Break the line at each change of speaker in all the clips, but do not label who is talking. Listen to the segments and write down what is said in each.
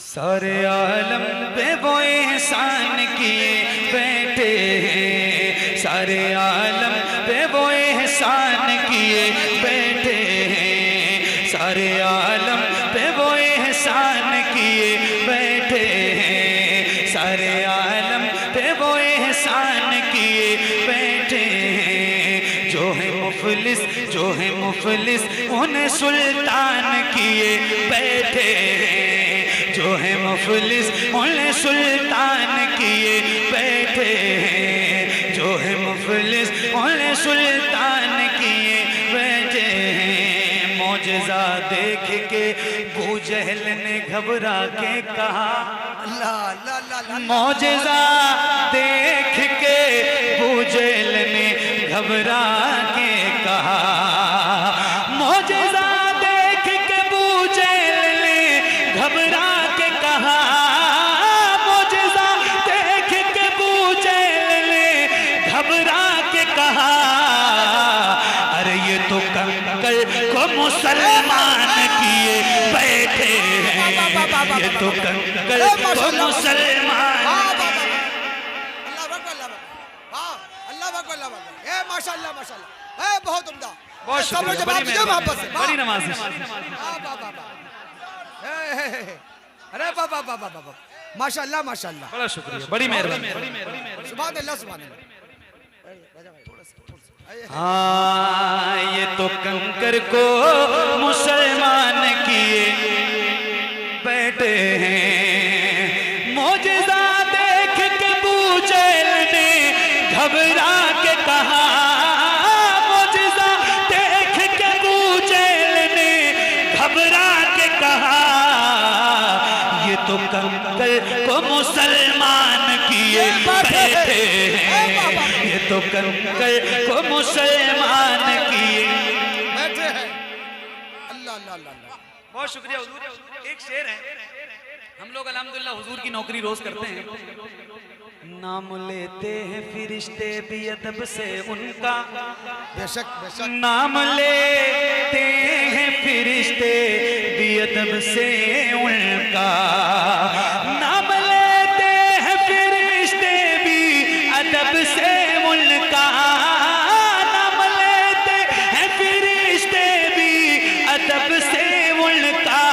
सारे आलम पे वो एहसान किए बैठे हैं, सारे आलम पे वो एहसान किए बैठे हैं, सारे आलम पे वो एहसान किए बैठे हैं, सारे आलम पे वो एहसान किए बैठे हैं। जो है मुफलिस, जो है मुफलिस उन्हें सुल्तान किए बैठे हैं, जो है मुफलिस उन्हें सुल्तान किए बैठे हैं, जो है मुफलिस उन्हें सुल्तान किए बैठे हैं। मौजज़ा देख के अबू जहल ने घबरा के कहा, मौजज़ा देख के अबू जहल ने घबरा के कहा, मौजज़ा देख के अबू जहल ने घबरा के कहा, मौजज़ा देख के अबू जहल ने घबरा के कहा, अरे ये तो कंकड़ को मुसलमान किए बैठे हैं, ये तो कंकड़ को मुसलमान।
माशाल्लाह माशाल्लाह, बहुत उम्दा,
बहुत शुक्रिया, बड़ी नमाज़।
अरे बाबा बाबा बाबा, माशाल्लाह माशाल्लाह,
बड़ा शुक्रिया, बड़ी मेहरबानी।
सुभान अल्लाह सुभान अल्लाह।
हाँ, ये तो कंकर को मुसलमान किए बैठे हैं, मौजज़ा देख के अबू जहल ने घबरा के कहा, मौजज़ा देख के अबू जहल ने घबरा के कहा, ये तो कंकर को मुसलमान किए बैठे हैं, ये तो कंकर को मुसलमान किए
बैठे हैं। अल्लाह अल्लाह अल्लाह,
बहुत शुक्रिया हुजूर। एक शेर है, हम लोग अल्हम्दुलिल्लाह हुजूर की नौकरी रोज करते हैं, नाम लेते हैं फिरिश्ते भी अदब से उनका,
बेशक बेशक,
नाम लेते हैं फिरिश्ते भी अदब से उनका, नाम लेते हैं फिरिश्ते भी अदब से उनका, नाम लेते हैं फिरिश्ते भी अदब से उनका,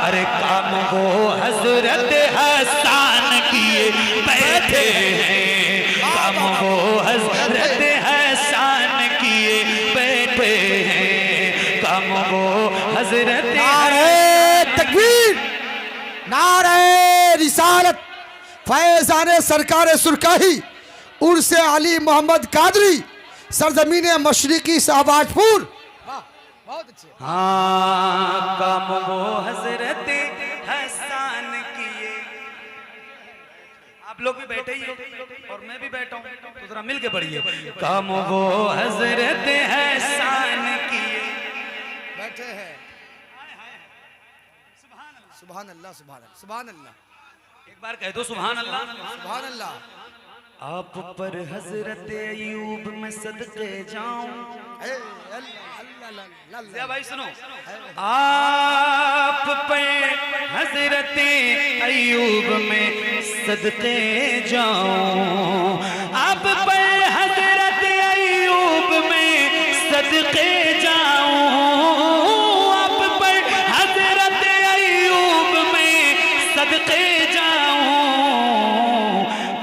अरे काम वो हजरत हसन किए बैठे हैं, काम वो हजरत हसन किए बैठे हैं, काम वो हजरत
नारे तकबीर, नारे रिसालत, फैज़ान सरकार सुरकाही उर्स अली मोहम्मद कादरी, सरजमीन मशरिकी शाहबाजपुर। बहुत अच्छे।
हाँ, काम वो हजरत हसन किए। आप लोग भी बैठे ही हो और मैं भी बैठा हूँ, तो जरा मिल के पढ़िए, काम वो हजरत हसन किए
बैठे हैं। सुभान अल्लाह सुभान अल्लाह सुभान अल्लाह,
एक बार कह दो सुभान अल्लाह।
सुभान अल्लाह।
आप पर हजरत अयूब में सदके जाऊं, या भाई सुनो, आप पर हजरत अयूब में सदके जाऊं, आप पर हजरत अयूब में सदके जाऊं, आप पर हजरत अयूब में सदके जाऊं,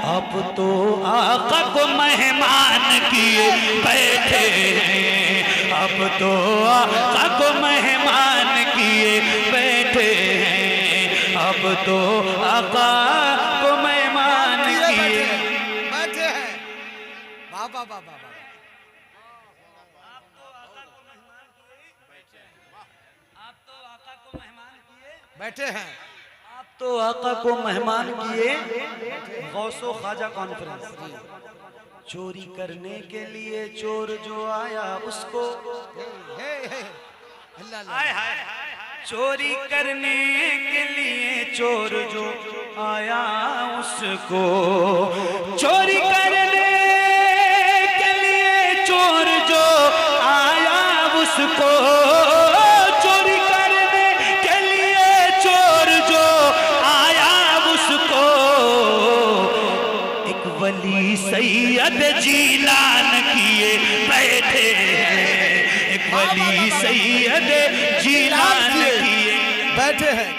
आप तो आका को मेहमान किए बैठे हैं, आप तो आका को मेहमान किए बैठे हैं, आप तो आका को मेहमान किए
बैठे हैं। बाबा बाबा बाबा,
आप तो आका को मेहमान किए
बैठे हैं।
आप तो आका को मेहमान किए, गौसो ख्वाजा कॉन्फ्रेंस, चोरी करने के लिए चोर जो आया उसको,
अल्लाह अल्लाह,
हाय हाय, चोरी करने के लिए चोर जो आया उसको, चोरी करने के लिए चोर जो आया उसको, चोरी करने के लिए चोर जो सैयद जीलान किए बैठे हैं, एक वली सैयद जीलान किए
बैठे हैं।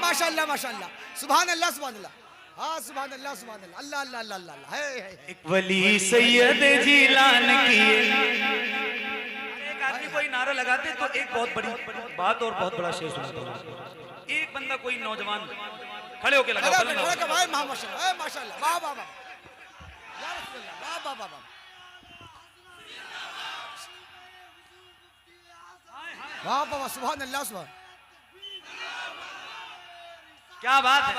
माशाल्लाह माशाल्लाह, सुभान अल्लाह सुभान अल्लाह, हाँ सुभान अल्लाह सुभान अल्लाह, अल्लाह अल्लाह अल्लाह अल्लाह, है।
एक वली सैयद जीलान किए। एक आदमी कोई नारा लगाते तो एक बहुत बड़ी बात और बहुत बड़ा शेर सुनाता हूँ। एक बंदा कोई नौजवान खड़े होके लगा
भाई माशाल्लाह माशाल्लाह, वाह वाह वाह, या रसूलल्लाह, वाह वाह वाह, वाह वाह, सुभान अल्लाह सुभान।
क्या बात है।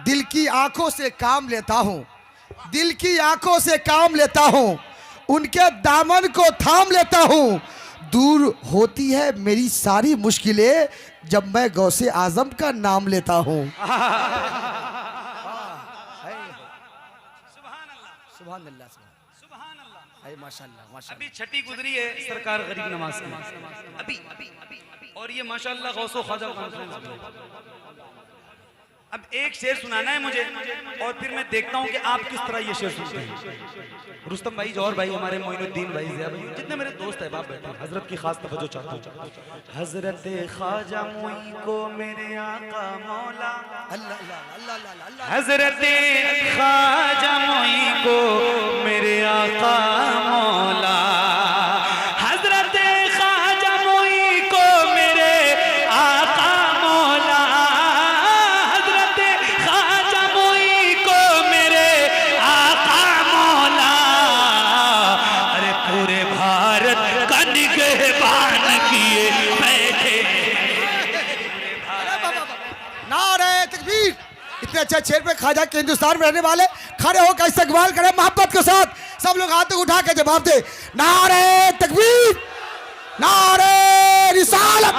दिल की आंखों से काम लेता हूँ, दिल की आंखों से काम लेता हूँ, उनके दामन को थाम लेता हूँ। दूर होती है मेरी सारी मुश्किलें जब मैं गौसे आजम का नाम लेता हूँ। सुभान अल्लाह सुभान अल्लाह, माशाल्लाह माशाल्लाह।
अभी छठी गुजरी है सरकार गरीब नवाज की, अभी और ये माशाल्लाह गौसो ख्वाजा कॉन्फ्रेंस में। अब एक शेर सुनाना है मुझे और फिर मैं देखता हूँ कि आप किस तरह ये शेर सुनते हैं। रुस्तम भाई, जौहर भाई, हमारे मोइनुद्दीन भाई, जिया भाई, जितने मेरे दोस्त हैं बाप बैठे, हजरत की खास तवज्जो चाहता हूँ। हजरत ख्वाजा मोई को मेरे आका मौला, हजरत ख्वाजा मोई को मेरे आका मौला, हजरत ख्वाजा मोई को मेरे आका मौला, हजरत ख्वाजा मोई को मेरे आका मौला, अरे पूरे भारत का निगहबान किए बैठे।
नारे तकबीर। इतने अच्छे शेर पे ख्वाजा के हिंदुस्तान में रहने वाले खड़े होकर इस्तकबाल करें मोहब्बत के साथ, सब लोग हाथ उठा के जवाब दे। नारे तकबीर, नारे रिसालत,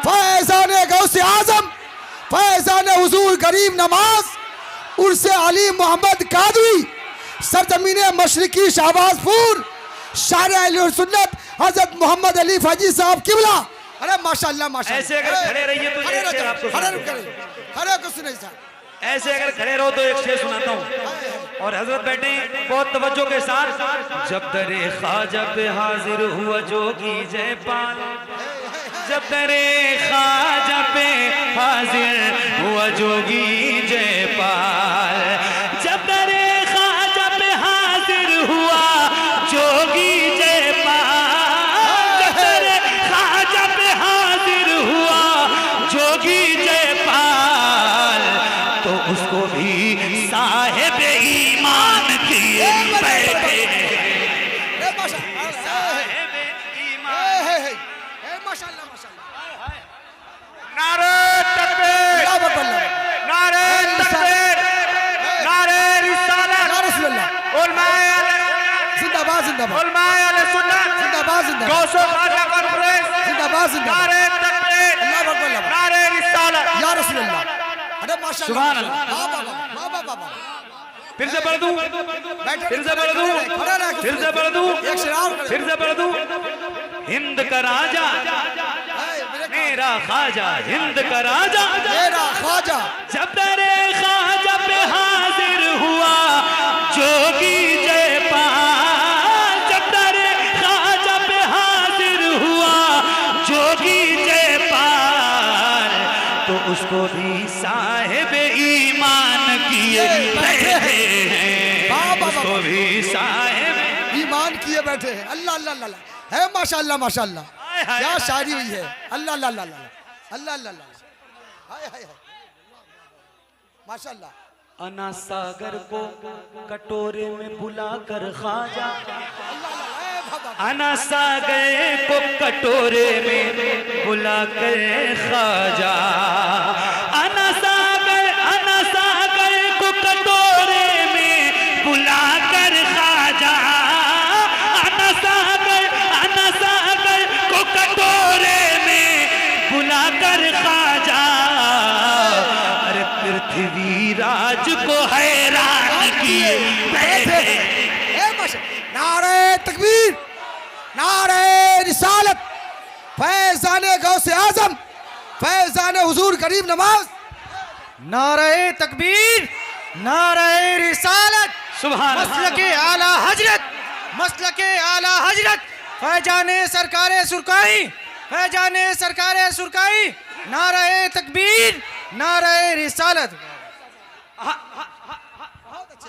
फैज़ान गौसे आजम, फैज़ान हुजूर गरीब नवाज, उर्से अली मोहम्मद कादरी, सरजमीने मशरिकी शाहबाजपुर, शायर अहले सुन्नत हजरत मोहम्मद अली फैजी साहब किबला। अरे माशाल्लाह माशाल्लाह।
ऐसे अगर खड़े रहिए तो एक शेर आपको
खड़े को सुनाइए साहब।
ऐसे अगर खड़े रहो तो एक शेर सुनाता हूँ और हजरत बैठे बहुत तवज्जो के साथ। जब दरे ख्वाजा पे हाजिर हुआ जोगी जयपाल, जब दरे ख्वाजा पे हाजिर हुआ जोगी जयपाल, जब दरे ख्वाजा पे हाजिर हुआ जोगी जयपाल, जब दरे ख्वाजा पे हाजिर हुआ जोगी जयपाल, तो उसको भी साहिब ईमान किए बैठे। साहिब ईमान।
माशाल्लाह माशाल्लाह।
नारे तकबीर, नारे तकबीर, नारे रिसालत,
या रसूलल्लाह,
उलमाए
जिंदाबाद जिंदाबाद,
उलमाए अहले सुन्नत,
जिंदाबाद जिंदाबाद,
गौसो ख्वाजा कॉन्फ्रेंस,
जिंदाबाद जिंदाबाद,
नारे तकबीर,
अल्लाह अकबर,
नारे रिसालत,
या रसूलल्लाह। अरे माशाल्लाह,
सुभान अल्लाह।
वाह वाह वाह वाह वाह वाह।
फिर से पढ़ दूं, फिर से पढ़ दूं, फिर से पढ़ दूं,
एक शेर और
फिर से पढ़ दूं। हिंद का राजा मेरा ख्वाजा, हिंद का राजा
मेरा ख्वाजा,
जब तेरे ख्वाजा पे हाजिर हुआ जोगी जयपाल, जब तेरे ख्वाजा पे हाजिर हुआ जोगी जयपाल, तो उसको भी साहिब ईमान किए बैठे हैं, उसको भी साहिब
ईमान किए बैठे हैं। अल्लाह अल्लाह अल्लाह है, माशाल्लाह माशाल्लाह, क्या शायरी हुई है। अल्लाह अल्लाह अल्लाह अल्लाह अल्लाह हाय हाय हाय, माशाल्लाह।
अना सागर को कटोरे में बुलाकर ख्वाजा, अना सागर को कटोरे में बुलाकर ख्वाजा, अना सागर को कटोरे में बुलाकर ख्वाजा, अना सागर को कटोरे में बुलाकर ख्वाजा, अरे पृथ्वी राज को हैरान किए बैठे।
नारे तकबीर, नारे रिसालत, फैज़ान गौसे आजम, फैज़ान हुजूर गरीब नवाज। नारे तकबीर, नारे रिसालत,
सुभान
मसलके आला हजरत, मसलके आला हजरत, फैजाने सरकारे सुरकाई, फैजाने सरकारे सुरकाई, नारे तकबीर, नारे रिसालत।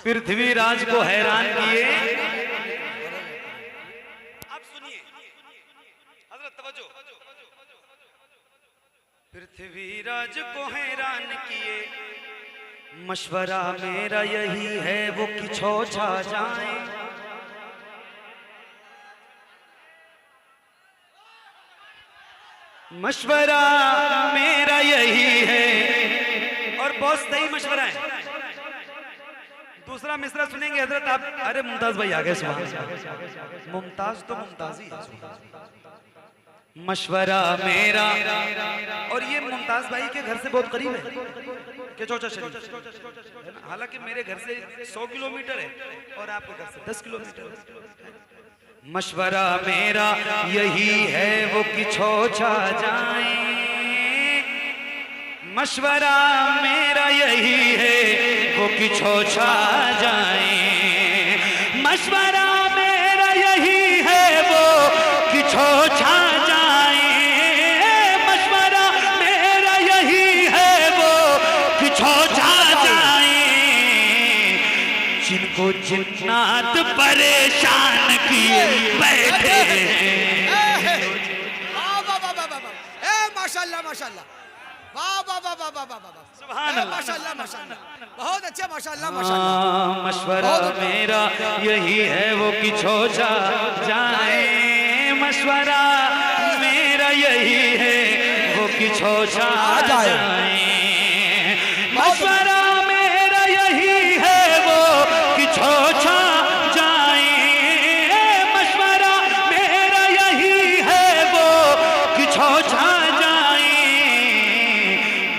पृथ्वीराज को हैरान किए। अब सुनिए हजरत, तवज्जो। पृथ्वीराज को हैरान किए, मशवरा मेरा यही है वो कि छो छा जाए। मशवरा मेरा यही है, और बहुत सही मशवरा है। दूसरा मिसरा सुनेंगे हजरत आप। अरे मुमताज भाई आ गए। मुमताज तो मुमताज ही है। मशवरा मेरा, और ये मुमताज भाई के घर से बहुत करीब है के चौचा शरीफ, है ना? हालांकि मेरे घर से 100 किलोमीटर है और आपके घर से 10 किलोमीटर है। मशवरा मेरा यही है वो कि छो छा जाए। मशवरा मेरा यही है वो कि छो छा जाए। मशवरा मेरा यही है वो कि छो छा जाए। मशवरा मेरा यही है वो कि छो छा जाए। जिनको जिन्नात परेशान किए बैठे हैं।
माशाल्लाह माशाल्लाह, वाह वाह वाह वाह वाह वाह वाह,
सुभान अल्लाह,
माशाल्लाह माशाल्लाह, बहुत अच्छा, माशाल्लाह माशाल्लाह।
मशवरा मेरा यही है वो कि छो छा जाए। मशवरा मेरा यही है वो कि छो छा जाए। मशवरा मेरा यही है वो कि छो छा जाए। मशवरा मेरा यही है वो कि छो छा जाए।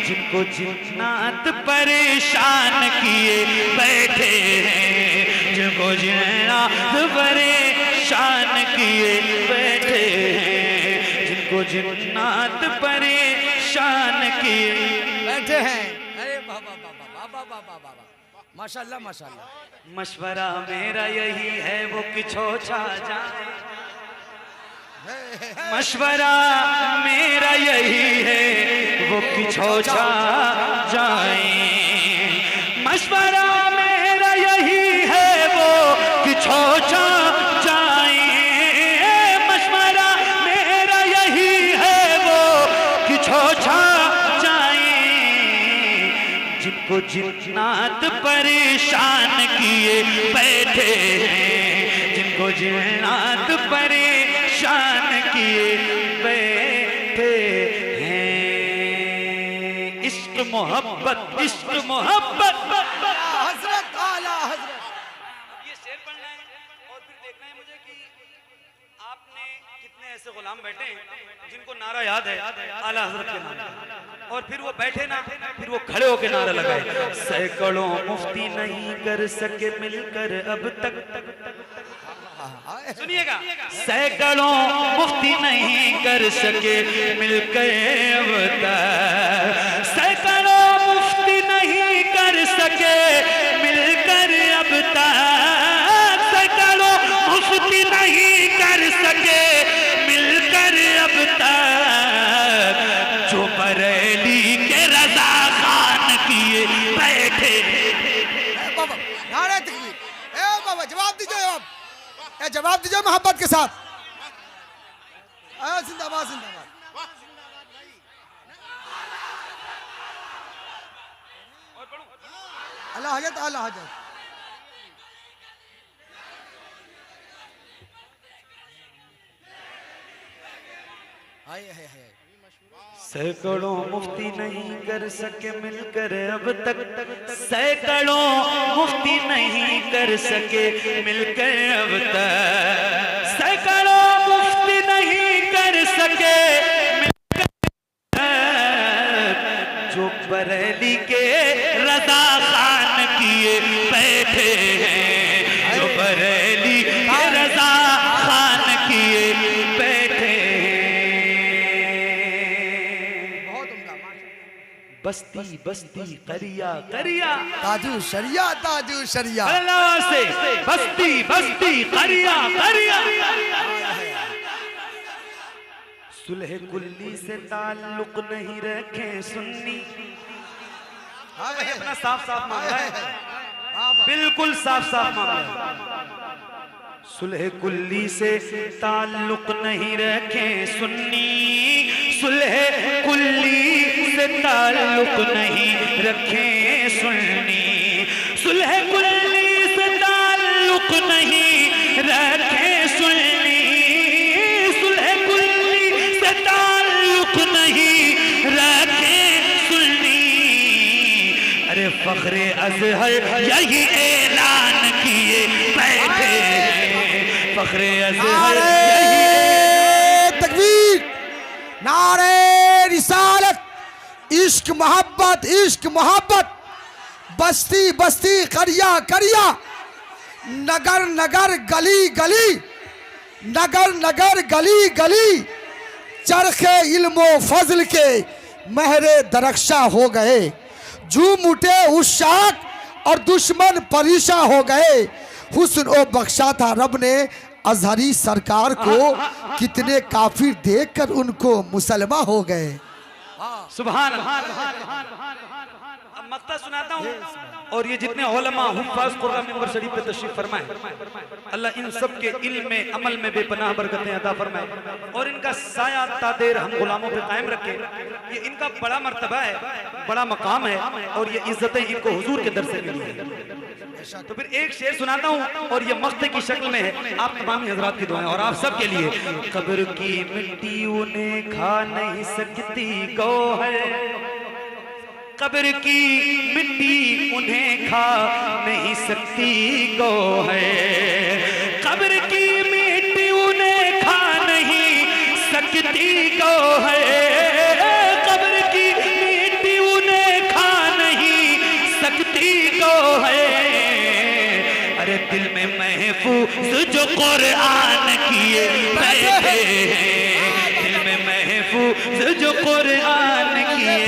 जिनको जिन्नात परेशान किए बैठे हैं, जिनको जिन्नात परेशान किए बैठे हैं, जिनको जिन्नात परेशान किए
बैठे हैं। अरे वाह वाह वाह वाह वाह वाह वाह वाह, माशाल्लाह माशाल्लाह।
मशवरा मेरा यही है वो कि छो छा जाए। मशवरा मेरा यही है वो कि छो छा जाए। मशवरा मेरा यही है वो कि छो छा जाए। मशवरा मेरा यही है वो कि छो छा जाए। जिनको जिन्नात परेशान किए बैठे हैं, जिनको जिन्नात परेशान किए बैठे हैं। इश्क मोहब्बत, इश्क मोहब्बत।
हजरत आला हजरत।
ये शेर पढ़ना है और फिर देखना है मुझे कि आपने कितने ऐसे गुलाम बैठे हैं जिनको नारा याद है आला हजरत के नाम, और फिर वो बैठे ना, फिर वो खड़े होके नारा लगाए। सैकड़ों मुफ्ती नहीं कर सके मिलकर अब तक। सुनिएगा, सैकड़ों मुफ्ती नहीं कर सके मिलकर अब तक। सैकड़ों मुफ्ती नहीं कर सके मिलकर अब तक। सैकड़ों मुफ्ती नहीं कर सके मिलकर अब तक। जो बरेली के रजा खान किए बैठे।
बाबा नारे तकबीर। ए बाबा जवाब दीजिए, जवाब दीजिए मोहब्बत के साथ। जिंदाबाद जिंदाबाद। अल्लाह हजरत अल्लाह हजरत। हाय हाय हाय।
सैकड़ों मुफ्ती नहीं कर सके मिलकर अब तक। सैकड़ों मुफ्ती नहीं कर सके मिलकर अब तक। सैकड़ों मुफ्ती नहीं कर सके मिलकर। जो बरेली के रजा खान किए बैठे हैं, जो बरेली के रजा खान किए बैठे हैं। बस्ती बस्ती करिया करिया
ताजू शरिया
अल्लाह से बस्ती बस्ती करिया करिया। सुलह कुल्ली से ताल्लुक नहीं रखे सुन्नी। हाँ भाई अपना साफ साफ मामला है, बिल्कुल साफ साफ मामला है। सुलह कुल्ली से ताल्लुक नहीं रखे सुन्नी, सुलह कुल्ली से ताल्लुक नहीं रखे सुन्नी, सुलह कुल्ली से ताल्लुक नहीं रखे सुन्नी, सुलह कुल्ली से ताल्लुक नहीं रखे सुन्नी। अरे फख्रे अज़हर यही ऐलान किए बैठे, फख्रे अज़हर
नारे तकबीर, नारे रिसालत, इश्क मोहब्बत, बस्ती बस्ती करिया करिया, नगर नगर गली गली, नगर नगर गली गली, चरखे इल्मो फजल के महरे दरख्शा हो गए, झूम उठे उशाक और दुश्मन परेशान हो गए। हुस्न ओ बख्शा था रब ने अजहरी सरकार को, कितने काफिर देखकर उनको मुसलमान हो गए।
सुभान अल्लाह। अब मक्ता सुनाता हूँ, और ये जितने उलमा हुफ्फाज कुरान मिंबर शरीफ पे तशरीफ फरमाए, अल्लाह इन सब के इल्म में अमल में बेपनाह बरकतें अता फरमाए, और इनका साया तादेर हम गुलामों पे कायम रखे। ये इनका बड़ा मर्तबा है, बड़ा मकाम है, और ये इज्जतें इनको हुजूर के दर से मिली है। तो फिर एक शेर सुनाता हूँ, और ये मक्ते की शक्ल में है, आप तमाम हजरात की दुआएं और आप सब के लिए। कब्र की मिट्टी उन्हें खा नहीं सकती गौहर, कब्र की मिट्टी उन्हें खा नहीं सकती गौहर, कब्र की मिट्टी उन्हें खा नहीं सकती गौहर, कब्र की मिट्टी उन्हें खा नहीं सकती गौहर। अरे दिल में महफूज जो कुरान किए बैठे, दिल में महफूज जो कुरान किए